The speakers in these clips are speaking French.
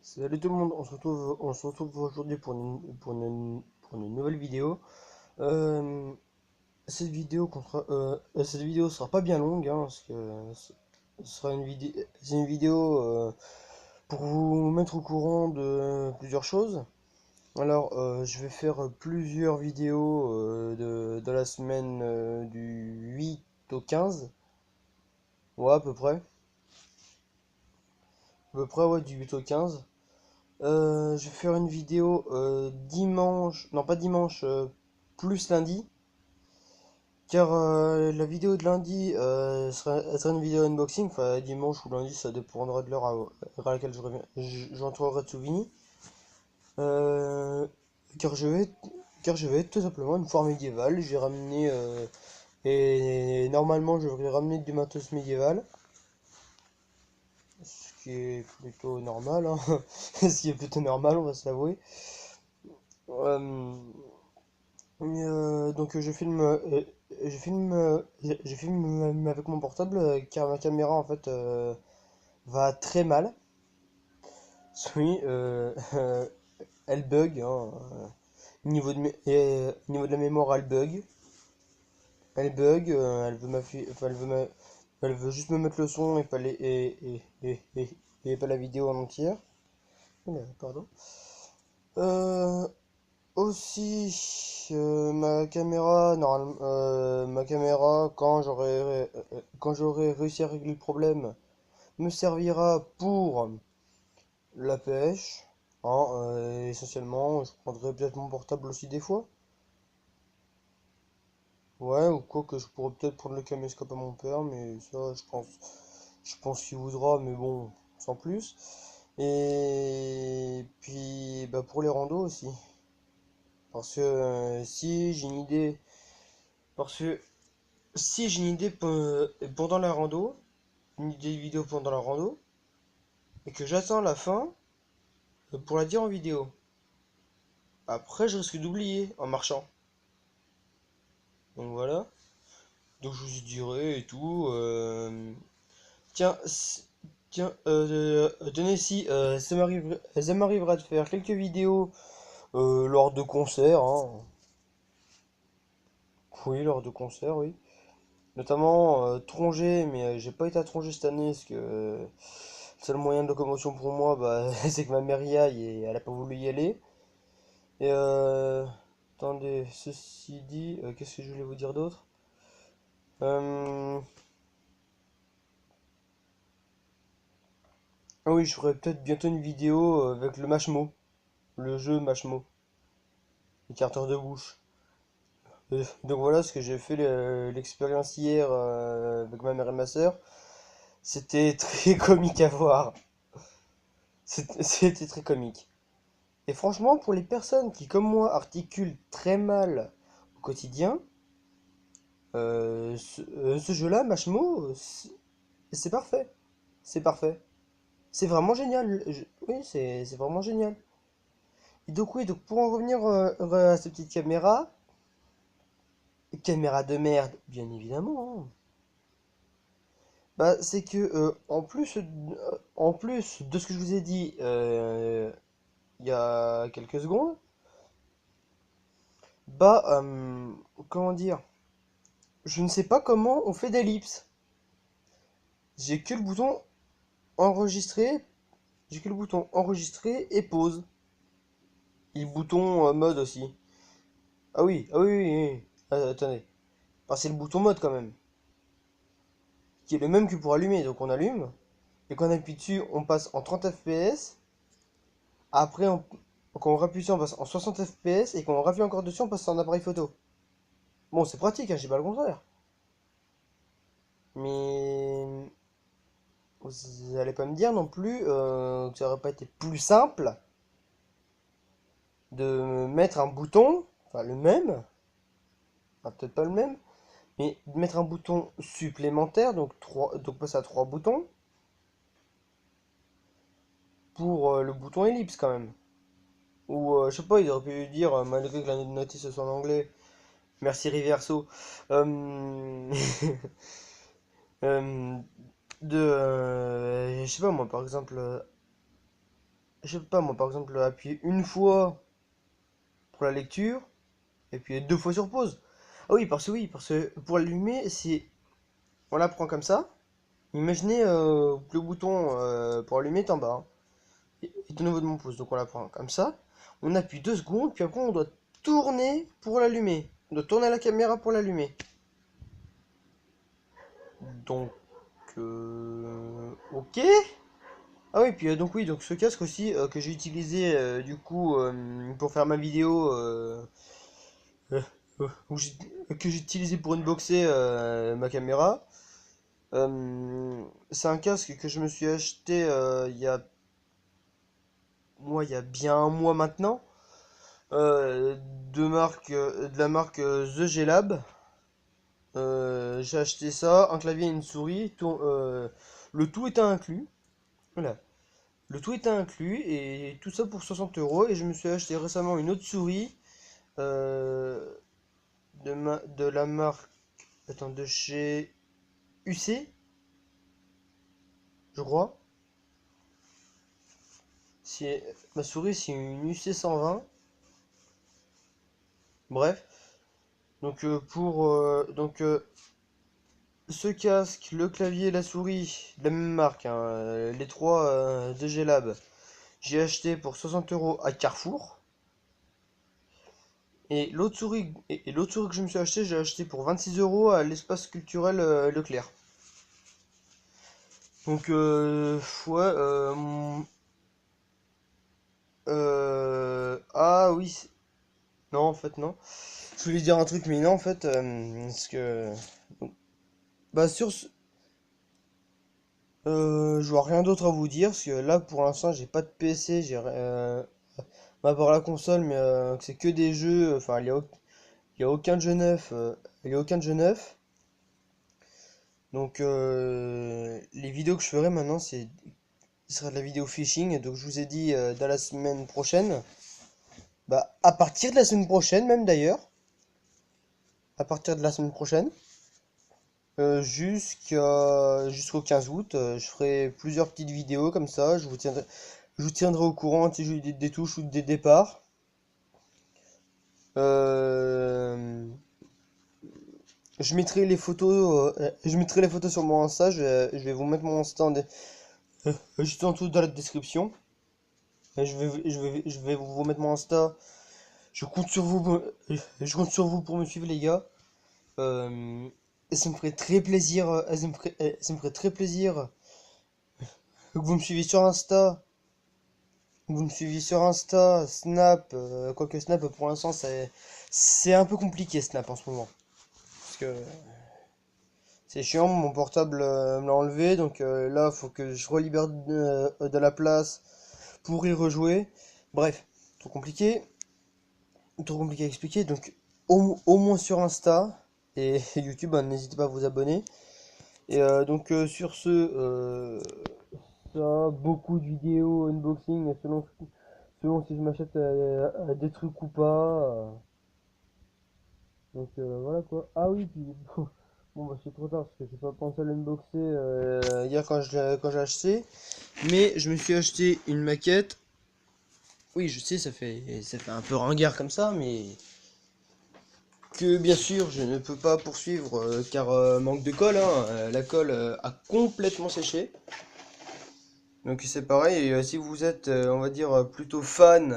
Salut tout le monde, on se retrouve aujourd'hui pour une nouvelle vidéo. Euh, cette vidéo sera pas bien longue, hein, parce que ce sera c'est une vidéo pour vous mettre au courant de plusieurs choses. Alors, je vais faire plusieurs vidéos de la semaine du 8 au 15, ouais, à peu près, ouais, du 8 au 15. Je vais faire une vidéo dimanche, non pas dimanche, plus lundi, car la vidéo de lundi sera une vidéo unboxing, enfin dimanche ou lundi, ça dépendra de l'heure à laquelle j'entrerai Tsuvini. Euh, car je vais, car je vais être tout simplement une foire médiévale, j'ai ramené, et normalement je vais ramener du matos médiéval, ce qui est plutôt normal, hein. Ce qui est plutôt normal, on va se l'avouer. Euh, donc je filme avec mon portable car ma caméra en fait va très mal. Oui, elle bug, hein, niveau de la mémoire elle veut enfin, elle veut juste me mettre le son et pas et pas la vidéo en entière. Pardon. Euh, Aussi, ma caméra, quand j'aurai réussi à régler le problème, me servira pour la pêche, hein, essentiellement. Je prendrai peut-être mon portable aussi des fois. Ouais, ou quoi que je pourrais peut-être prendre le caméscope à mon père, mais ça, je pense qu'il voudra, mais bon, sans plus. Et puis, bah, pour les randos aussi. Parce que parce que si j'ai une idée pendant la rando, une idée de vidéo pendant la rando, et que j'attends la fin pour la dire en vidéo, après je risque d'oublier en marchant. Donc voilà. Donc je vous dirai et tout. Tiens, tiens, tenez si, ça m'arrivera de faire quelques vidéos lors de concerts, hein. Oui, lors de concerts, oui. Notamment Trongé, mais j'ai pas été à Trongé cette année parce que le seul moyen de locomotion pour moi, bah, c'est que ma mère y aille et elle a pas voulu y aller. Et attendez, ceci dit, qu'est-ce que je voulais vous dire d'autre? Euh, ah oui, je ferai peut-être bientôt une vidéo avec le Mashmo, le jeu Mashmo, écarteur de bouche. Donc voilà ce que j'ai fait l'expérience hier avec ma mère et ma soeur. C'était très comique à voir. C'était très comique. Et franchement, pour les personnes qui, comme moi, articulent très mal au quotidien, ce jeu-là, Mashmo, c'est parfait. C'est parfait. C'est vraiment génial. Oui, c'est vraiment génial. Et donc, oui, donc pour en revenir à cette petite caméra de merde, bien évidemment, hein. Bah, c'est que en plus de ce que je vous ai dit il y a quelques secondes, bah, comment dire, je ne sais pas comment on fait d'ellipse. J'ai que le bouton enregistrer, j'ai que le bouton enregistrer et pause. Et le bouton mode aussi. Ah oui. Attendez. Enfin, c'est le bouton mode quand même. Qui est le même que pour allumer. Donc on allume. Et quand on appuie dessus, on passe en 30 fps. Après, quand on rappuie dessus, on passe en 60 fps. Et quand on rappuie encore dessus, on passe en appareil photo. Bon, c'est pratique, hein, j'ai pas le contraire. Mais vous allez pas me dire non plus que ça aurait pas été plus simple de mettre un bouton, enfin le même, enfin, peut-être pas le même, mais de mettre un bouton supplémentaire, donc passer à trois boutons, pour le bouton ellipse quand même. Ou je sais pas, il aurait pu dire, malgré que la notice soit en anglais, merci Riverso, euh, euh, je sais pas moi, par exemple, je sais pas moi, par exemple, appuyer une fois pour la lecture, et puis deux fois sur pause. Ah oui, parce que pour l'allumer, c'est... On la prend comme ça. Imaginez que le bouton pour allumer est en bas, hein, est au niveau de mon pouce. Donc on la prend comme ça. On appuie 2 secondes, puis après on doit tourner pour l'allumer. On doit tourner la caméra pour l'allumer. Donc, ok. Ah oui, puis donc oui, donc ce casque aussi que j'ai utilisé du coup pour faire ma vidéo euh, où que j'ai utilisé pour unboxer ma caméra. C'est un casque que je me suis acheté il y a bien un mois maintenant, euh, de la marque The G-Lab. J'ai acheté ça, un clavier et une souris, le tout était inclus. Voilà. Le tout était inclus et tout ça pour 60 €. Et je me suis acheté récemment une autre souris euh, de la marque, attends, de chez UC, je crois. Ma souris, c'est une UC 120. Bref, ce casque, le clavier et la souris, de la même marque, hein, les trois de G-Lab, j'ai acheté pour 60 € à Carrefour. Et l'autre souris que je me suis acheté, j'ai acheté pour 26 € à l'espace culturel Leclerc. Donc, ouais, ah oui, non, en fait, non. Je voulais dire un truc, mais non, en fait, parce que, bah, je vois rien d'autre à vous dire, parce que là, pour l'instant, j'ai pas de PC, à part la console, mais c'est que des jeux, enfin, il y a aucun jeu neuf, il y a aucun jeu neuf. Donc, les vidéos que je ferai maintenant, ce sera de la vidéo phishing. Donc, je vous ai dit dans la semaine prochaine. Bah, à partir de la semaine prochaine, même d'ailleurs. À partir de la semaine prochaine. Jusqu'au 15 août, je ferai plusieurs petites vidéos comme ça. Je vous tiendrai au courant si j'ai des touches ou des départs. Euh, je mettrai les photos sur mon Insta. Je vais vous mettre mon Insta juste en dessous dans la description. Je vais vous mettre mon Insta. Je compte sur vous, je compte sur vous pour me suivre, les gars. Et ça me ferait très plaisir, ça me ferait très plaisir que vous me suiviez sur Insta. Vous me suiviez sur Insta, Snap, quoique Snap pour l'instant c'est un peu compliqué Snap en ce moment. Parce que c'est chiant, mon portable me l'a enlevé, donc là faut que je relibère de la place pour y rejouer. Bref, trop compliqué à expliquer, donc au moins sur Insta et YouTube, hein, n'hésitez pas à vous abonner. Et sur ce, ça, beaucoup de vidéos unboxing selon si je m'achète des trucs ou pas. Donc voilà quoi. Ah oui, puis bon bah c'est trop tard parce que j'ai pas pensé à l'unboxer hier quand j'ai acheté. Mais je me suis acheté une maquette. Oui, je sais, ça fait un peu ringard comme ça, mais que bien sûr je ne peux pas poursuivre car manque de colle, hein. La colle a complètement séché. Donc c'est pareil, et, si vous êtes, on va dire, plutôt fan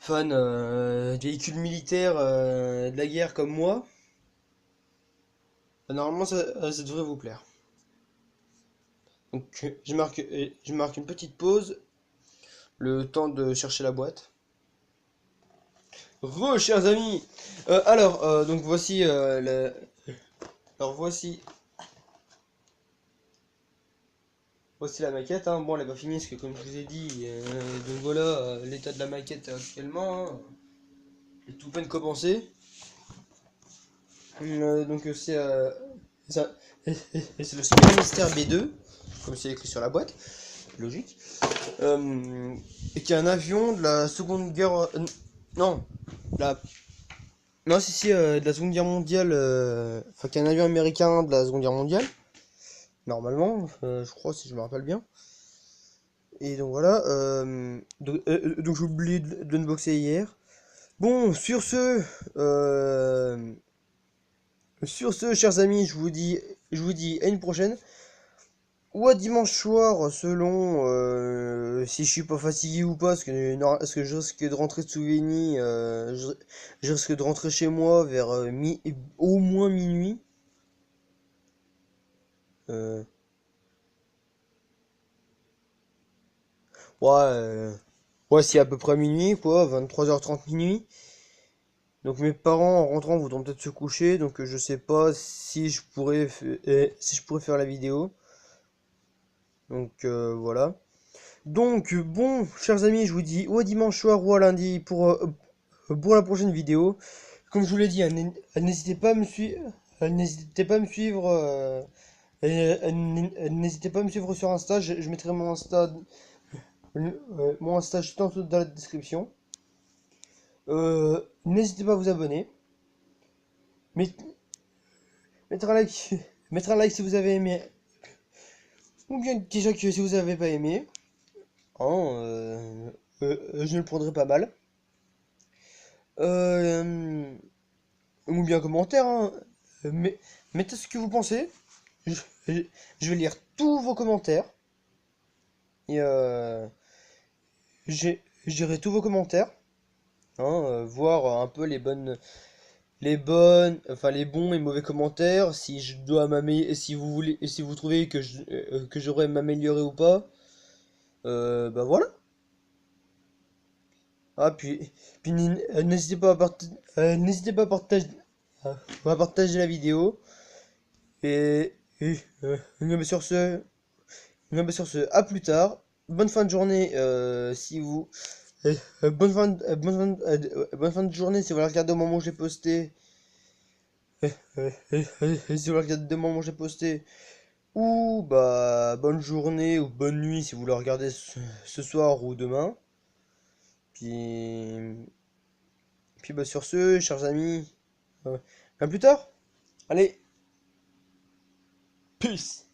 de véhicules militaires de la guerre comme moi, bah, normalement ça devrait vous plaire. Donc je marque une petite pause, le temps de chercher la boîte. Chers amis, donc alors voici la maquette, hein. Bon, elle est pas finie parce que comme je vous ai dit, donc voilà l'état de la maquette actuellement, hein. Elle est tout peine commencée. Donc ça- c'est le Spymaster B2, comme c'est écrit sur la boîte, logique. Et qui est un avion de la Seconde Guerre, non, la, non si de la Seconde Guerre mondiale, enfin qui est un avion américain de la Seconde Guerre mondiale, normalement, je crois si je me rappelle bien. Et donc voilà, donc j'ai oublié de l'unboxer hier. Bon, sur ce, chers amis, je vous dis à une prochaine. Ou à dimanche soir, selon si je suis pas fatigué ou pas, parce que je risque de rentrer de Souvigny, je risque de rentrer chez moi vers au moins minuit. Euh, ouais, ouais, c'est à peu près minuit, quoi, 23h30 minuit. Donc mes parents en rentrant voudront peut-être se coucher, donc je sais pas si si je pourrais faire la vidéo. Donc voilà. Donc bon, chers amis, je vous dis ou à dimanche soir ou à lundi pour la prochaine vidéo. Comme je vous l'ai dit, n'hésitez pas à me suivre. N'hésitez pas à me suivre. N'hésitez pas à me suivre sur Insta. Je mettrai mon Insta juste en dessous dans la description. N'hésitez pas à vous abonner. Met- Mettre un like, mettre un like si vous avez aimé. Ou bien déjà que si vous avez pas aimé. Hein, je le prendrai pas mal. Euh, ou bien un commentaire. Hein. Mais, mettez ce que vous pensez. Je, je vais lire tous vos commentaires. Et j'irai tous vos commentaires. Hein, voir un peu enfin les bons et mauvais commentaires. Si je dois m'améliorer, si vous voulez, si vous trouvez que j'aurais m'améliorer ou pas. Bah voilà. Ah puis n'hésitez pas à partager la vidéo. Et sur ce, à plus tard. Bonne fin de journée si vous. Bonne fin de journée si vous la regardez au moment où j'ai posté. Si vous la regardez au moment où j'ai posté. Ou bah bonne journée ou bonne nuit si vous la regardez ce soir ou demain. Puis, puis bah sur ce, chers amis, à plus tard. Allez, peace.